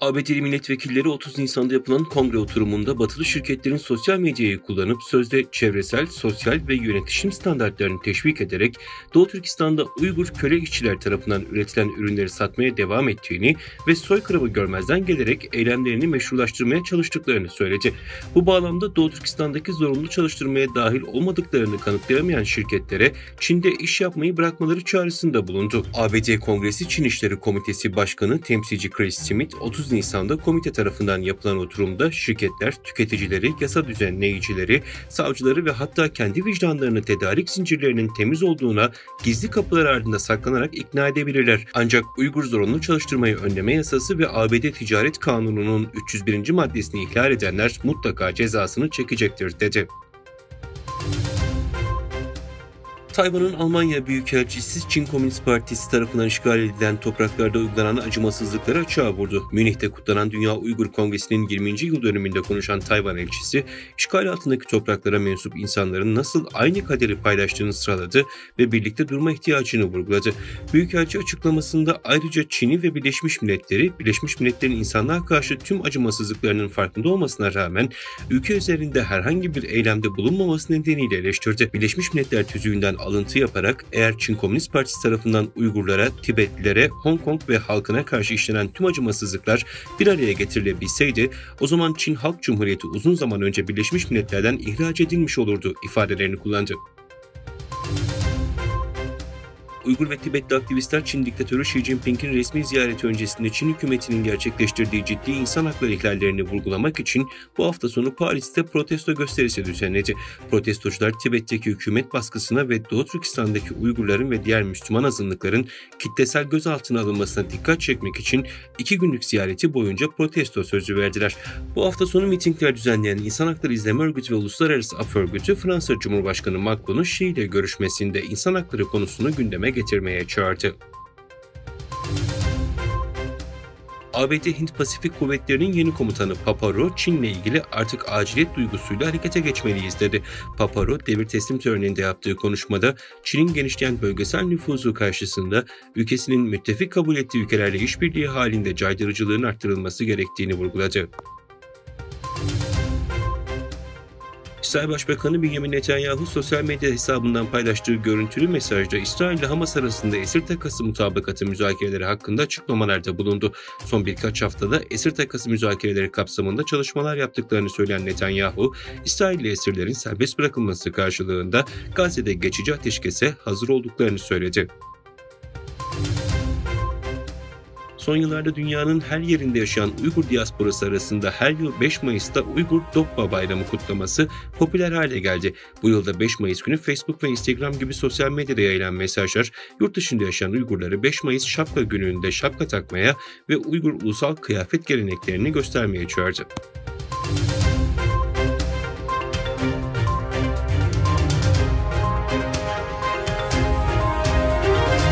ABD'li milletvekilleri 30 Nisan'da yapılan kongre oturumunda batılı şirketlerin sosyal medyayı kullanıp sözde çevresel, sosyal ve yönetişim standartlarını teşvik ederek Doğu Türkistan'da Uygur köle işçiler tarafından üretilen ürünleri satmaya devam ettiğini ve soykırımı görmezden gelerek eylemlerini meşrulaştırmaya çalıştıklarını söyledi. Bu bağlamda Doğu Türkistan'daki zorunlu çalıştırmaya dahil olmadıklarını kanıtlayamayan şirketlere Çin'de iş yapmayı bırakmaları çağrısında bulundu. ABD Kongresi Çin İşleri Komitesi Başkanı Temsilci Chris Smith 30 Nisan'da komite tarafından yapılan oturumda şirketler, tüketicileri, yasa düzenleyicileri, savcıları ve hatta kendi vicdanlarını tedarik zincirlerinin temiz olduğuna gizli kapılar ardında saklanarak ikna edebilirler. Ancak Uygur zorunlu çalıştırmayı önleme yasası ve ABD Ticaret Kanunu'nun 301. maddesini ihlal edenler mutlaka cezasını çekecektir dedi. Tayvan'ın Almanya Büyükelçisi Çin Komünist Partisi tarafından işgal edilen topraklarda uygulanan acımasızlıkları açığa vurdu. Münih'te kutlanan Dünya Uygur Kongresi'nin 20. yıl dönümünde konuşan Tayvan elçisi, işgal altındaki topraklara mensup insanların nasıl aynı kaderi paylaştığını sıraladı ve birlikte durma ihtiyacını vurguladı. Büyükelçi açıklamasında ayrıca Çin'i ve Birleşmiş Milletler'in insanlığa karşı tüm acımasızlıklarının farkında olmasına rağmen ülke üzerinde herhangi bir eylemde bulunmaması nedeniyle eleştirdi. Birleşmiş Milletler tüzüğünden alıntı yaparak eğer Çin Komünist Partisi tarafından Uygurlara, Tibetlilere, Hong Kong ve halkına karşı işlenen tüm acımasızlıklar bir araya getirilebilseydi o zaman Çin Halk Cumhuriyeti uzun zaman önce Birleşmiş Milletler'den ihraç edilmiş olurdu ifadelerini kullandı. Uygur ve Tibetli aktivistler Çin diktatörü Xi Jinping'in resmi ziyareti öncesinde Çin hükümetinin gerçekleştirdiği ciddi insan hakları ihlallerini vurgulamak için bu hafta sonu Paris'te protesto gösterisi düzenledi. Protestocular Tibet'teki hükümet baskısına ve Doğu Türkistan'daki Uygurların ve diğer Müslüman azınlıkların kitlesel gözaltına alınmasına dikkat çekmek için 2 günlük ziyareti boyunca protesto sözü verdiler. Bu hafta sonu mitingler düzenleyen İnsan Hakları İzleme Örgütü ve Uluslararası Af Örgütü Fransa Cumhurbaşkanı Macron'un Xi ile görüşmesinde insan hakları konusunu gündeme getirmeye çağırdı. ABD Hint-Pasifik Kuvvetleri'nin yeni komutanı Paparo, Çin'le ilgili artık aciliyet duygusuyla harekete geçmeliyiz dedi. Paparo, devir teslim töreninde yaptığı konuşmada Çin'in genişleyen bölgesel nüfuzu karşısında ülkesinin müttefik kabul ettiği ülkelerle işbirliği halinde caydırıcılığın arttırılması gerektiğini vurguladı. İsrail Başbakanı Benjamin Netanyahu sosyal medya hesabından paylaştığı görüntülü mesajda İsrail ile Hamas arasında esir takası mutabakatı müzakereleri hakkında açıklamalarda bulundu. Son birkaç haftada esir takası müzakereleri kapsamında çalışmalar yaptıklarını söyleyen Netanyahu, İsrailli esirlerin serbest bırakılması karşılığında Gazze'de geçici ateşkese hazır olduklarını söyledi. Son yıllarda dünyanın her yerinde yaşayan Uygur diasporası arasında her yıl 5 Mayıs'ta Uygur Dokba Bayramı kutlaması popüler hale geldi. Bu yılda 5 Mayıs günü Facebook ve Instagram gibi sosyal medyada yayılan mesajlar yurt dışında yaşayan Uygurları 5 Mayıs Şapka gününde şapka takmaya ve Uygur ulusal kıyafet geleneklerini göstermeye çağırdı.